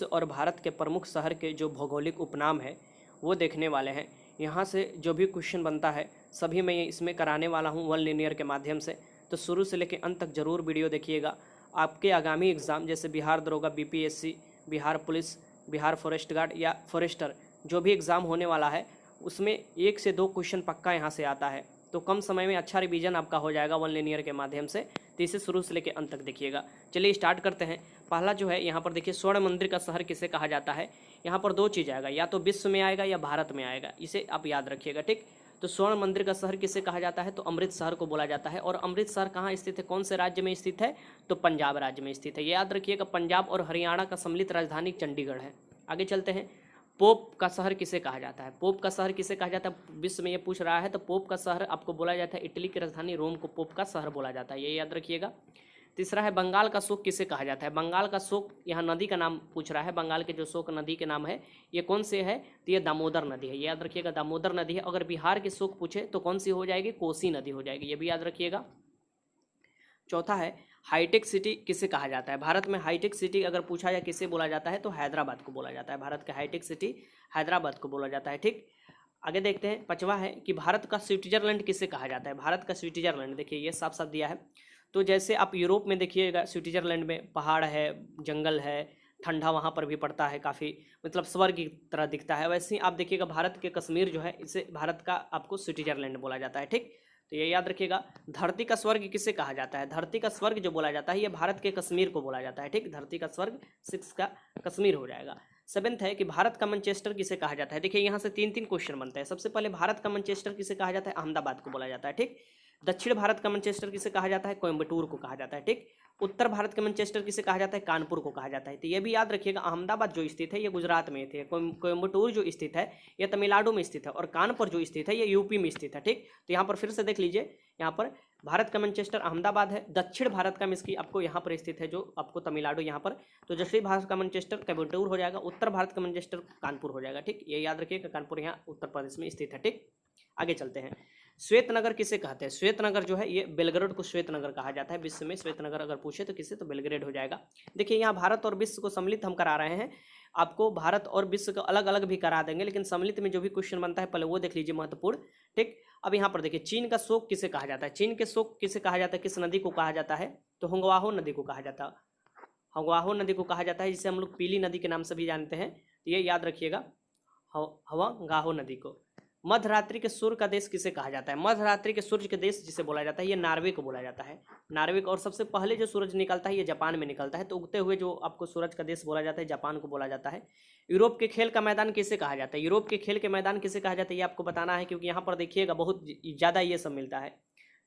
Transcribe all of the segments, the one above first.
और भारत के प्रमुख शहर के जो भौगोलिक उपनाम है वो देखने वाले हैं। यहाँ से जो भी क्वेश्चन बनता है सभी मैं इसमें कराने वाला हूँ वन लिनियर के माध्यम से। तो शुरू से लेकर अंत तक जरूर वीडियो देखिएगा। आपके आगामी एग्ज़ाम जैसे बिहार दरोगा, BPSC, Bihar police, Bihar forest guard या फॉरेस्टर जो भी एग्ज़ाम होने वाला है उसमें 1 से 2 क्वेश्चन पक्का यहाँ से आता है। तो कम समय में अच्छा रिवीजन आपका हो जाएगा वन लिनियर के माध्यम से। तो इसे शुरू से लेकर अंत तक देखिएगा। चलिए स्टार्ट करते हैं। पहला जो है यहाँ पर देखिए, स्वर्ण मंदिर का शहर किसे कहा जाता है। यहाँ पर 2 चीज़ आएगा, या तो विश्व में आएगा या भारत में आएगा, इसे आप याद रखिएगा। ठीक, तो स्वर्ण मंदिर का शहर किसे कहा जाता है, तो अमृत शहर को बोला जाता है। और अमृत शहर कहाँ स्थित है, कौन से राज्य में स्थित है, तो पंजाब राज्य में स्थित है। ये याद रखिएगा, पंजाब और हरियाणा का सम्मिलित राजधानी चंडीगढ़ है। आगे चलते हैं। पोप का शहर किसे कहा जाता है, पोप का शहर किसे कहा जाता है, विश्व में ये पूछ रहा है। तो पोप का शहर आपको बोला जाता है, इटली की राजधानी रोम को पोप का शहर बोला जाता है, ये याद रखिएगा। तीसरा है, बंगाल का शोक किसे कहा जाता है। बंगाल का शोक, यहाँ नदी का नाम पूछ रहा है। बंगाल के जो शोक नदी के नाम है ये कौन से है, तो ये दामोदर नदी है, ये याद रखिएगा, दामोदर नदी है। अगर बिहार के शोक पूछे तो कौन सी हो जाएगी, कोसी नदी हो जाएगी, ये भी याद रखिएगा। चौथा है, हाईटेक सिटी किसे कहा जाता है। भारत में हाईटेक सिटी अगर पूछा जाए किसे बोला जाता है, तो हैदराबाद को बोला जाता है। भारत का हाईटेक सिटी हैदराबाद को बोला जाता है। ठीक, आगे देखते हैं। 5वां है कि भारत का स्विट्जरलैंड किसे कहा जाता है। भारत का स्विट्जरलैंड, देखिए ये साफ साफ दिया है। तो जैसे आप यूरोप में देखिएगा, स्विट्जरलैंड में पहाड़ है, जंगल है, ठंडा वहाँ पर भी पड़ता है काफ़ी, मतलब स्वर्ग की तरह दिखता है। वैसे ही आप देखिएगा भारत के कश्मीर जो है, इसे भारत का आपको स्विट्जरलैंड बोला जाता है। ठीक, तो ये याद रखिएगा। धरती का स्वर्ग किसे कहा जाता है। धरती का स्वर्ग जो बोला जाता है ये भारत के कश्मीर को बोला जाता है। ठीक, धरती का स्वर्ग 6 का कश्मीर हो जाएगा। 7th है कि भारत का मैनचेस्टर किसे कहा जाता है। देखिए यहाँ से 3 क्वेश्चन बनते हैं। सबसे पहले भारत का मैनचेस्टर किसे कहा जाता है, अहमदाबाद को बोला जाता है। ठीक, दक्षिण भारत का मैनचेस्टर किसे कहा जाता है, कोयम्बटूर को कहा जाता है। ठीक, उत्तर भारत का मैनचेस्टर किसे कहा जाता है, कानपुर को कहा जाता है। तो ये भी याद रखिएगा, अहमदाबाद जो स्थित है ये गुजरात में थे, कोयम्बटूर जो स्थित है ये तमिलनाडु में स्थित है, और कानपुर जो स्थित है ये यूपी में स्थित है। ठीक, तो यहाँ पर फिर से देख लीजिए, यहाँ पर भारत का मैनचेस्टर अहमदाबाद है, दक्षिण भारत का मिस्की आपको यहाँ पर स्थित है, जो आपको तमिलनाडु यहाँ पर। तो दक्षिण भारत का मैनचेस्टर कोयम्बटूर हो जाएगा, उत्तर भारत का मैनचेस्टर कानपुर हो जाएगा। ठीक, ये याद रखिएगा, कानपुर यहाँ उत्तर प्रदेश में स्थित है। ठीक, आगे चलते हैं। श्वेत नगर किसे कहते हैं। श्वेत नगर जो है ये बेलग्रेड को श्वेत नगर कहा जाता है। विश्व में श्वेत नगर अगर पूछे तो किसे, तो बेलग्रेड हो जाएगा। देखिए यहाँ भारत और विश्व को सम्मिलित हम करा रहे हैं, आपको भारत और विश्व को अलग अलग भी करा देंगे, लेकिन सम्मिलित में जो भी क्वेश्चन बनता है पहले वो देख लीजिए, महत्वपूर्ण। ठीक, अब यहाँ पर देखिए, चीन का शोक किसे कहा जाता है। चीन के शोक किसे कहा जाता है, किस नदी को कहा जाता है, तो होंगवाहो नदी को कहा जाता है। होंगवाहो नदी को कहा जाता है, जिसे हम लोग पीली नदी के नाम से भी जानते हैं। तो ये याद रखिएगा, होंगवाहो नदी को। मध्यरात्रि के सूर्य का देश किसे कहा जाता है। मध्यरात्रि के सूर्य के देश जिसे बोला जाता है ये नॉर्वे को बोला जाता है, नॉर्वे को। और सबसे पहले जो सूरज निकलता है ये जापान में निकलता है। तो उगते हुए जो आपको सूरज का देश बोला जाता है, जापान को बोला जाता है। यूरोप के खेल का मैदान किसे कहा जाता है। यूरोप के खेल के मैदान किसे कहा जाता है, ये आपको बताना है, क्योंकि यहाँ पर देखिएगा बहुत ज़्यादा ये सब मिलता है।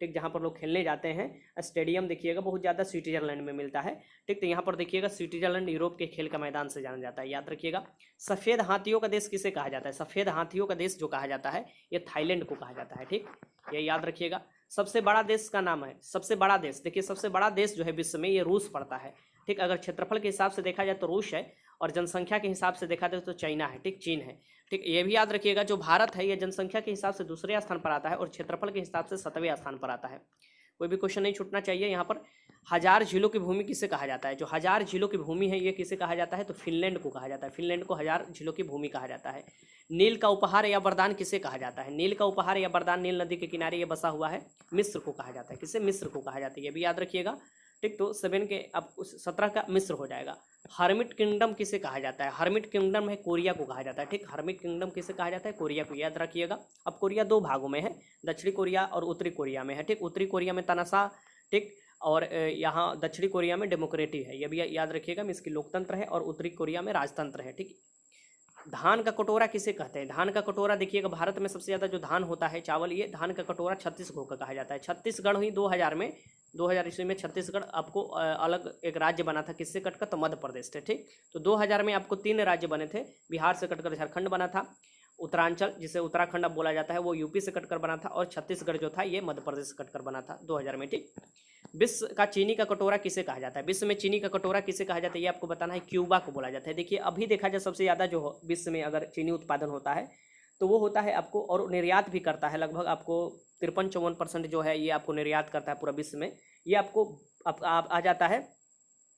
ठीक, जहाँ पर लोग खेलने जाते हैं स्टेडियम देखिएगा बहुत ज़्यादा स्विट्जरलैंड में मिलता है। ठीक, तो यहाँ पर देखिएगा स्विट्जरलैंड यूरोप के खेल का मैदान से जाना जाता है, याद रखिएगा। सफ़ेद हाथियों का देश किसे कहा जाता है। सफ़ेद हाथियों का देश जो कहा जाता है ये थाईलैंड को कहा जाता है। ठीक, ये याद रखिएगा। सबसे बड़ा देश का नाम है, सबसे बड़ा देश, देखिए सबसे बड़ा देश जो है विश्व में ये रूस पड़ता है। ठीक, अगर क्षेत्रफल के हिसाब से देखा जाए तो रूस है, और जनसंख्या के हिसाब से देखा जाए तो चाइना है। ठीक, चीन है। ठीक, ये भी याद रखिएगा, जो भारत है ये जनसंख्या के हिसाब से दूसरे स्थान पर आता है, और क्षेत्रफल के हिसाब से 7वें स्थान पर आता है। कोई भी क्वेश्चन नहीं छूटना चाहिए। यहाँ पर हजार झीलों की भूमि किसे कहा जाता है। जो हजार झीलों की भूमि है ये किसे कहा जाता है, तो फिनलैंड को कहा जाता है। फिनलैंड को हजार झीलों की भूमि कहा जाता है। नील का उपहार या वरदान किसे कहा जाता है। नील का उपहार या वरदान, नील नदी के किनारे ये बसा हुआ है, मिस्र को कहा जाता है। किसे, मिस्र को कहा जाता है, ये भी याद रखिएगा। ठीक, तो 7 के अब 17 का मिस्र हो जाएगा। हर्मिट किंगडम किसे कहा जाता है। हर्मिट किंगडम है कोरिया को कहा जाता है। ठीक, हर्मिट किंगडम किसे कहा जाता है, कोरिया को, याद रखिएगा। अब कोरिया 2 भागों में है, दक्षिणी कोरिया और उत्तरी कोरिया में है। ठीक, उत्तरी कोरिया में तानाशाह, ठीक, और यहाँ दक्षिणी कोरिया में डेमोक्रेटिक है, ये भी याद रखिएगा, इसकी लोकतंत्र है, और उत्तरी कोरिया में राजतंत्र है। ठीक, धान का कटोरा किसे कहते हैं। धान का कटोरा देखिएगा, भारत में सबसे ज़्यादा जो धान होता है चावल, ये धान का कटोरा छत्तीसगढ़ का कहा जाता है। छत्तीसगढ़ ही 2000 ईस्वी में छत्तीसगढ़ आपको अलग एक राज्य बना था, किससे कटकर, तो मध्य प्रदेश थे। ठीक, तो 2000 में आपको 3 राज्य बने थे, बिहार से कटकर झारखंड बना था, उत्तरांचल जिसे उत्तराखंड अब बोला जाता है वो यूपी से कटकर बना था, और छत्तीसगढ़ जो था ये मध्य प्रदेश से कटकर बना था 2000 में। ठीक, विश्व का चीनी का कटोरा किसे कहा जाता है। विश्व में चीनी का कटोरा किसे कहा जाता है, ये आपको बताना है, क्यूबा को बोला जाता है। देखिए अभी देखा जाए सबसे ज़्यादा जो विश्व में अगर चीनी उत्पादन होता है तो वो होता है आपको, और निर्यात भी करता है, लगभग आपको 53-54% जो है ये आपको निर्यात करता है पूरा विश्व में। ये आपको आ जाता है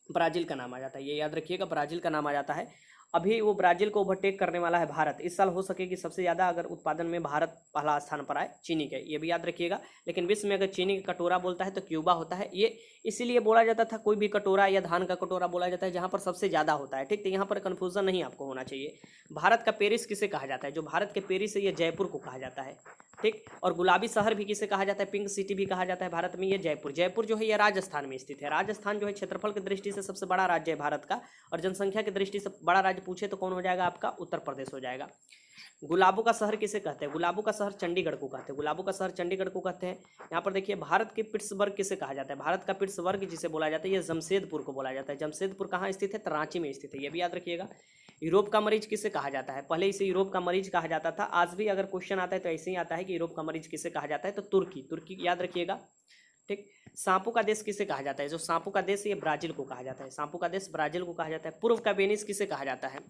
ब्राज़ील का नाम आ जाता है, ये याद रखिएगा, ब्राज़ील का नाम आ जाता है। अभी वो ब्राज़ील को ओवरटेक करने वाला है भारत। इस साल हो सके कि सबसे ज़्यादा अगर उत्पादन में भारत पहला स्थान पर आए चीनी के, ये भी याद रखिएगा। लेकिन विश्व में अगर चीनी का कटोरा बोलता है तो क्यूबा होता है। ये इसीलिए बोला जाता था, कोई भी कटोरा या धान का कटोरा बोला जाता है जहाँ पर सबसे ज़्यादा होता है, ठीक। तो यहाँ पर कन्फ्यूज़न नहीं आपको होना चाहिए। भारत का पेरिस किसे कहा जाता है? जो भारत के पेरिस है ये जयपुर को कहा जाता है, ठीक। और गुलाबी शहर भी किसे कहा जाता है? पिंक सिटी भी कहा जाता है भारत में, ये जयपुर। जयपुर जो है ये राजस्थान में स्थित है। राजस्थान जो है क्षेत्रफल की दृष्टि से सबसे बड़ा राज्य है भारत का, और जनसंख्या की दृष्टि से बड़ा राज्य पूछे तो कौन हो जाएगा आपका? उत्तर प्रदेश हो जाएगा। गुलाबों का शहर किसे कहते हैं? गुलाबों का शहर चंडीगढ़ को कहते हैं। गुलाबों का शहर चंडीगढ़ को कहते हैं। यहाँ पर देखिए, भारत के पिट्सबर्ग किसे कहा जाता है? भारत का पिट्सबर्ग जिसे बोला जाता है ये जमशेदपुर को बोला जाता है। जमशेदपुर कहाँ स्थित है? तो रांची में स्थित है, ये भी याद रखिएगा। यूरोप का मरीज किसे कहा जाता है? पहले इसे यूरोप का मरीज कहा जाता था, आज भी अगर क्वेश्चन आता है तो ऐसे ही आता है कि यूरोप का मरीज किसे कहा जाता है? तो तुर्की, तुर्की याद रखिएगा, ठीक। सांपों का देश किसे कहा जाता है? जो सांपों का देश ये ब्राजील को कहा जाता है। सांपों का देश ब्राजील को कहा जाता है। पूर्व का वेनिस किसे कहा जाता है?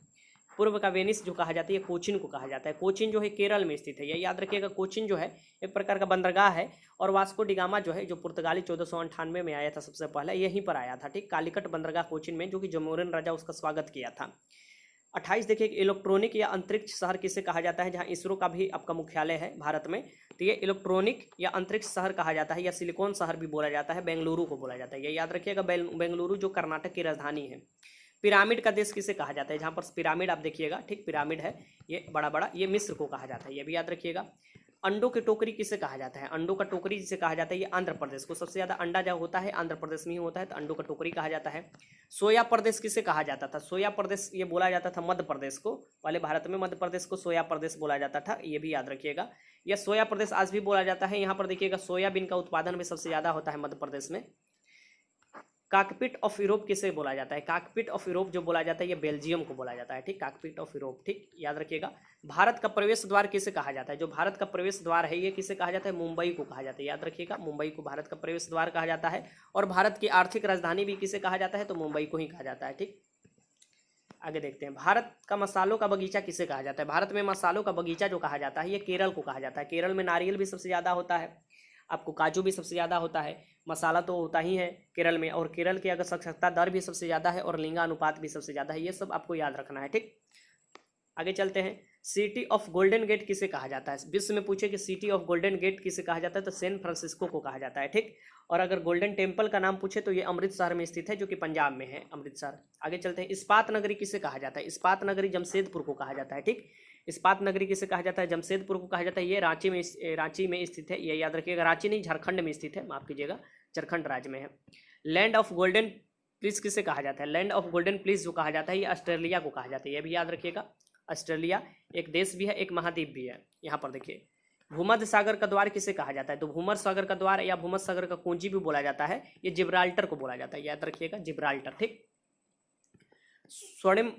पूर्व का वेनिस जो कहा जाता है ये कोचीन को कहा जाता है। कोचीन जो है केरल में स्थित है, ये याद रखिएगा। कोचीन जो है एक प्रकार का बंदरगाह है, और वास्को डिगामा जो है, जो पुर्तगाली 1498 में आया था सबसे पहले, यहीं पर आया था, ठीक। कालीकट बंदरगाह कोचीन में, जो कि जमोरिन राजा उसका स्वागत किया था। 28 देखिए, इलेक्ट्रॉनिक या अंतरिक्ष शहर किसे कहा जाता है? जहाँ इसरो का भी आपका मुख्यालय है भारत में, तो ये इलेक्ट्रॉनिक या अंतरिक्ष शहर कहा जाता है, या सिलिकॉन शहर भी बोला जाता है। बेंगलुरु को बोला जाता है, ये याद रखिएगा। बेंगलुरु जो कर्नाटक की राजधानी है। पिरामिड का देश किसे कहा जाता है? जहाँ पर पिरामिड आप देखिएगा, ठीक, पिरामिड है ये बड़ा बड़ा, ये मिस्र को कहा जाता है, ये भी याद रखिएगा। अंडों की टोकरी किसे कहा जाता है? अंडों का टोकरी जिसे कहा जाता है ये आंध्र प्रदेश को, सबसे ज़्यादा अंडा जब होता है आंध्र प्रदेश में ही होता है, तो अंडों का टोकरी कहा जाता है। सोया प्रदेश किसे कहा जाता था? सोया प्रदेश ये बोला जाता था मध्य प्रदेश को, पहले भारत में मध्य प्रदेश को सोया प्रदेश बोला जाता था, ये भी याद रखिएगा। यह सोया प्रदेश आज भी बोला जाता है। यहाँ पर देखिएगा, सोयाबीन का उत्पादन भी सबसे ज़्यादा होता है मध्य प्रदेश में। काकपिट ऑफ यूरोप किसे बोला जाता है? काकपिट ऑफ यूरोप जो बोला जाता है ये बेल्जियम को बोला जाता है, ठीक। काकपिट ऑफ यूरोप, ठीक, याद रखिएगा। भारत का प्रवेश द्वार किसे कहा जाता है? जो भारत का प्रवेश द्वार है ये किसे कहा जाता है? मुंबई को कहा जाता है, याद रखिएगा। मुंबई को भारत का प्रवेश द्वार कहा जाता है। और भारत की आर्थिक राजधानी भी किसे कहा जाता है? तो मुंबई को ही कहा जाता है, ठीक। आगे देखते हैं, भारत का मसालों का बगीचा किसे कहा जाता है? भारत में मसालों का बगीचा जो कहा जाता है ये केरल को कहा जाता है। केरल में नारियल भी सबसे ज़्यादा होता है, आपको काजू भी सबसे ज़्यादा होता है, मसाला तो होता ही है केरल में। और केरल की अगर साक्षरता दर भी सबसे ज़्यादा है, और लिंगानुपात भी सबसे ज़्यादा है, ये सब आपको याद रखना है, ठीक। आगे चलते हैं, सिटी ऑफ गोल्डन गेट किसे कहा जाता है? विश्व में पूछे कि सिटी ऑफ गोल्डन गेट किसे कहा जाता है, तो सैन फ्रांसिस्को को कहा जाता है, ठीक। और अगर गोल्डन टेम्पल का नाम पूछे तो ये अमृतसर में स्थित है, जो कि पंजाब में है, अमृतसर। आगे चलते हैं, इस्पात नगरी किसे कहा जाता है? इस्पात नगरी जमशेदपुर को कहा जाता है, ठीक। इस्पात नगरी किसे कहा जाता है? जमशेदपुर को कहा जाता है। ये रांची में स्थित है, ये याद रखिएगा। रांची नहीं, झारखंड में स्थित है, माफ कीजिएगा, झारखंड राज्य में है। लैंड ऑफ गोल्डन प्लीज किसे कहा जाता है? लैंड ऑफ गोल्डन प्लीज जो कहा जाता है ये ऑस्ट्रेलिया को कहा जाता है, ये भी याद रखिएगा। ऑस्ट्रेलिया एक देश भी है, एक महाद्वीप भी है। यहाँ पर देखिए, भूमध्य सागर का द्वार किसे कहा जाता है? तो भूमध्य सागर का द्वार या भूमध्य सागर का कुंजी भी बोला जाता है, ये जिब्राल्टर को बोला जाता है, याद रखिएगा, जिब्राल्टर, ठीक। स्वर्णिम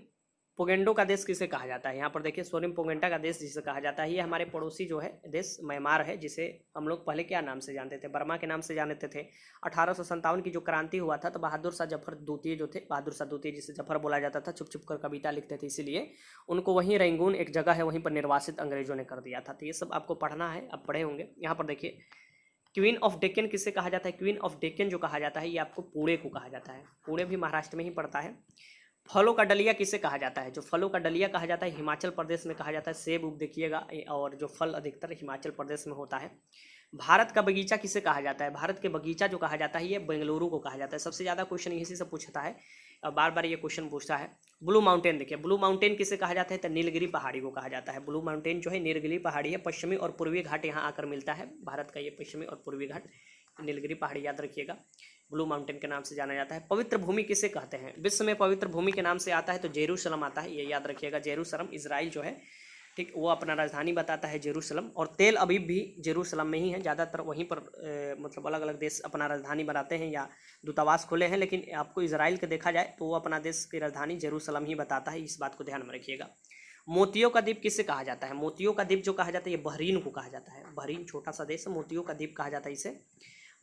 पोगेंडो का देश किसे कहा जाता है? यहाँ पर देखिए, स्वर्णिम पोगेंडा का देश जिसे कहा जाता है, ये हमारे पड़ोसी जो है देश म्यांमार है, जिसे हम लोग पहले क्या नाम से जानते थे? बर्मा के नाम से जानते थे। 1857 की जो क्रांति हुआ था, तो बहादुर शाह जफर द्वितीय जो थे, बहादुर शाह द्वितीय जिसे जफर बोला जाता था, छुप छुप कर कविता लिखते थे, इसीलिए उनको वहीं रंगून एक जगह है वहीं पर निर्वासित अंग्रेजों ने कर दिया था। तो ये सब आपको पढ़ना है, आप पढ़े होंगे। यहाँ पर देखिए, क्वीन ऑफ डेक्कन किसे कहा जाता है? क्वीन ऑफ डेक्कन जो कहा जाता है ये आपको पुणे को कहा जाता है। पुणे भी महाराष्ट्र में ही पड़ता है। फलों का डलिया किसे कहा जाता है? जो फलों का डलिया कहा जाता है हिमाचल प्रदेश में कहा जाता है। सेब उब देखिएगा, और जो फल अधिकतर हिमाचल प्रदेश में होता है। भारत का बगीचा किसे कहा जाता है? भारत के बगीचा जो कहा जाता है ये बेंगलुरु को कहा जाता है। सबसे ज़्यादा क्वेश्चन इसी से पूछता है, बार बार ये क्वेश्चन पूछता है। ब्लू माउंटेन देखिए, ब्लू माउंटेन किसे कहा जाता है? तो नीलगिरी पहाड़ी को कहा जाता है। ब्लू माउंटेन जो है नीलगिरी पहाड़ी है, पश्चिमी और पूर्वी घाट यहाँ आकर मिलता है। भारत का ये पश्चिमी और पूर्वी घाट नीलगिरी पहाड़ी याद रखिएगा, ब्लू माउंटेन के नाम से जाना जाता है। पवित्र भूमि किसे कहते हैं? विश्व में पवित्र भूमि के नाम से आता है तो जेरूशलम आता है, ये याद रखिएगा। जेरूशलम इजराइल जो है, ठीक, वो अपना राजधानी बताता है जेरूशलम। और तेल अवीव भी जेरूशलम में ही है, ज़्यादातर वहीं पर मतलब अलग अलग देश अपना राजधानी बनाते हैं या दूतावास खोले हैं, लेकिन आपको इजराइल के देखा जाए तो वो अपना देश की राजधानी जेरूशलम ही बताता है, इस बात को ध्यान में रखिएगा। मोतियों का द्वीप किसे कहा जाता है? मोतियों का द्वीप जो कहा जाता है ये बहरीन को कहा जाता है। बहरीन छोटा सा देश है, मोतियों का द्वीप कहा जाता है इसे।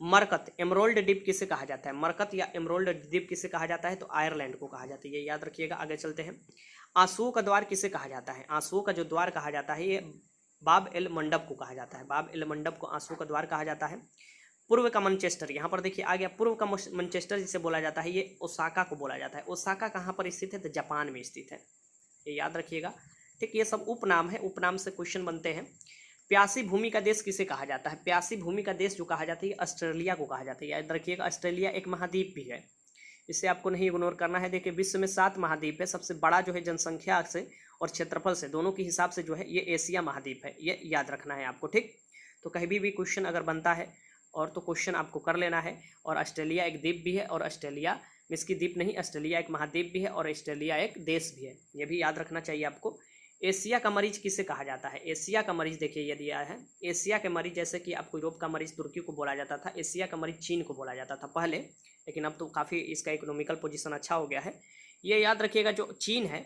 मरकत एमरोल्ड द्वीप किसे कहा जाता है? मरकत या एमरोल्ड द्वीप किसे कहा जाता है? तो आयरलैंड को कहा जाता है, ये याद रखिएगा। आगे चलते हैं, आंसुओं का द्वार किसे कहा जाता है? आंसुओं का जो द्वार कहा जाता है ये बाब एल मंडप को कहा जाता है। बाब एल मंडप को आंसुओं का द्वार कहा जाता है। पूर्व का मैनचेस्टर, यहाँ पर देखिए आ गया पूर्व का मैनचेस्टर जिसे बोला जाता है, ये ओसाका को बोला जाता है। ओसाका कहाँ पर स्थित है? तो जापान में स्थित है, ये याद रखिएगा। ठीक, ये सब उपनाम है, उपनाम से क्वेश्चन बनते हैं। प्यासी भूमि का देश किसे कहा जाता है? प्यासी भूमि का देश जो कहा जाता है ऑस्ट्रेलिया को कहा जाता है। याद रखिएगा, ऑस्ट्रेलिया एक महाद्वीप भी है, इसे आपको नहीं इग्नोर करना है। देखिए विश्व में 7 महाद्वीप है, सबसे बड़ा जो है जनसंख्या से और क्षेत्रफल से दोनों के हिसाब से जो है ये एशिया महाद्वीप है, ये याद रखना है आपको। ठीक, तो कहीं भी क्वेश्चन अगर बनता है और तो क्वेश्चन आपको कर लेना है। और ऑस्ट्रेलिया एक द्वीप भी है, और ऑस्ट्रेलिया इसकी द्वीप नहीं, ऑस्ट्रेलिया एक महाद्वीप भी है, और ऑस्ट्रेलिया एक देश भी है, ये भी याद रखना चाहिए आपको। एशिया का मरीज किसे कहा जाता है? एशिया का मरीज देखिए ये दिया है, एशिया के मरीज जैसे कि आपको यूरोप का मरीज तुर्की को बोला जाता था, एशिया का मरीज चीन को बोला जाता था पहले, लेकिन अब तो काफ़ी इसका इकोनॉमिकल पोजीशन अच्छा हो गया है। ये याद रखिएगा, जो चीन है,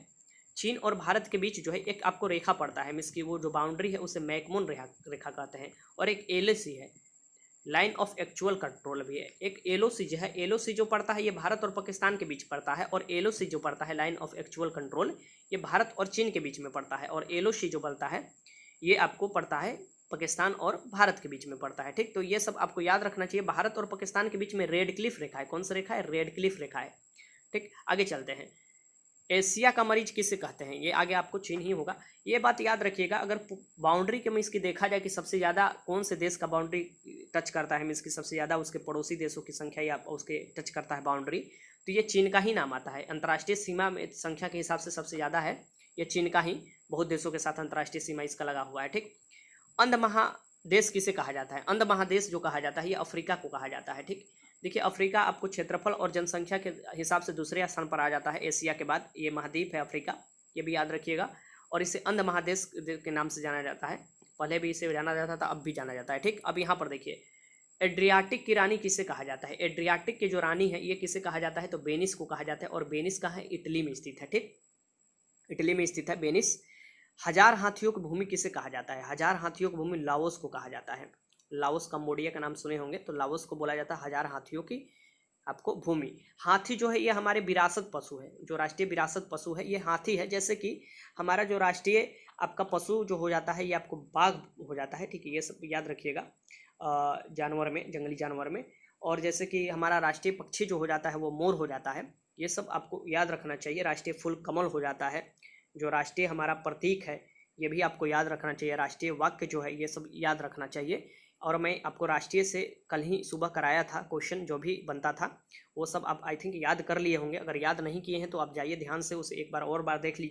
चीन और भारत के बीच जो है एक आपको रेखा पड़ता है, इसकी वो जो बाउंड्री है उसे मैकमोन रेखा कहते हैं, और एक एलएसी है, लाइन ऑफ एक्चुअल कंट्रोल भी है। एक एलओसी जो है, एलओसी जो पड़ता है ये भारत और पाकिस्तान के बीच पड़ता है, और एलओसी जो पड़ता है लाइन ऑफ एक्चुअल कंट्रोल, ये भारत और चीन के बीच में पड़ता है, और एलओसी जो बनता है ये आपको पड़ता है पाकिस्तान और भारत के बीच में पड़ता है। ठीक, तो ये सब आपको याद रखना चाहिए। भारत और पाकिस्तान के बीच में रेड क्लिफ रेखा है, कौन सा रेखा है? रेड क्लिफ रेखा है। ठीक, आगे चलते हैं। एशिया का मरीज किसे कहते हैं? ये आगे आपको चीन ही होगा, ये बात याद रखिएगा। अगर बाउंड्री के में इसकी देखा जाए कि सबसे ज़्यादा कौन से देश का बाउंड्री टच करता है, इसकी सबसे ज़्यादा उसके पड़ोसी देशों की संख्या या उसके टच करता है बाउंड्री, तो ये चीन का ही नाम आता है। अंतर्राष्ट्रीय सीमा में संख्या के हिसाब से सबसे ज़्यादा है ये चीन का ही, बहुत देशों के साथ अंतर्राष्ट्रीय सीमा इसका लगा हुआ है। ठीक, अंध महादेश किसे कहा जाता है? अंध महादेश जो कहा जाता है ये अफ्रीका को कहा जाता है। ठीक, देखिए अफ्रीका आपको क्षेत्रफल और जनसंख्या के हिसाब से दूसरे स्थान पर आ जाता है एशिया के बाद, ये महाद्वीप है अफ्रीका, ये भी याद रखिएगा। और इसे अंध महादेश के नाम से जाना जाता है, पहले भी इसे जाना जाता था, अब भी जाना जाता है। ठीक, अब यहाँ पर देखिए एड्रियाटिक की रानी किसे कहा जाता है? एड्रियाटिक की जो रानी है ये किसे कहा जाता है? तो वेनिस को कहा जाता है, और वेनिस कहाँ है? इटली में स्थित है। ठीक, इटली में स्थित है वेनिस। हजार हाथियों की भूमि किसे कहा जाता है? हजार हाथियों की भूमि लाओस को कहा जाता है। लाओस, कंबोडिया का नाम सुने होंगे, तो लाओस को बोला जाता है हजार हाथियों की आपको भूमि। हाथी जो है ये हमारे विरासत पशु है, जो राष्ट्रीय विरासत पशु है ये हाथी है। जैसे कि हमारा जो राष्ट्रीय आपका पशु जो हो जाता है ये आपको बाघ हो जाता है। ठीक है, ये सब याद रखिएगा जानवर में, जंगली जानवर में। और जैसे कि हमारा राष्ट्रीय पक्षी जो हो जाता है वो मोर हो जाता है, ये सब आपको याद रखना चाहिए। राष्ट्रीय फूल कमल हो जाता है, जो राष्ट्रीय हमारा प्रतीक है ये भी आपको याद रखना चाहिए। राष्ट्रीय वाक्य जो है ये सब याद रखना चाहिए। और मैं आपको राष्ट्रीय से कल ही सुबह कराया था क्वेश्चन, जो भी बनता था वो सब आप आई थिंक याद कर लिए होंगे। अगर याद नहीं किए हैं तो आप जाइए ध्यान से उसे एक बार और बार देख लीजिए।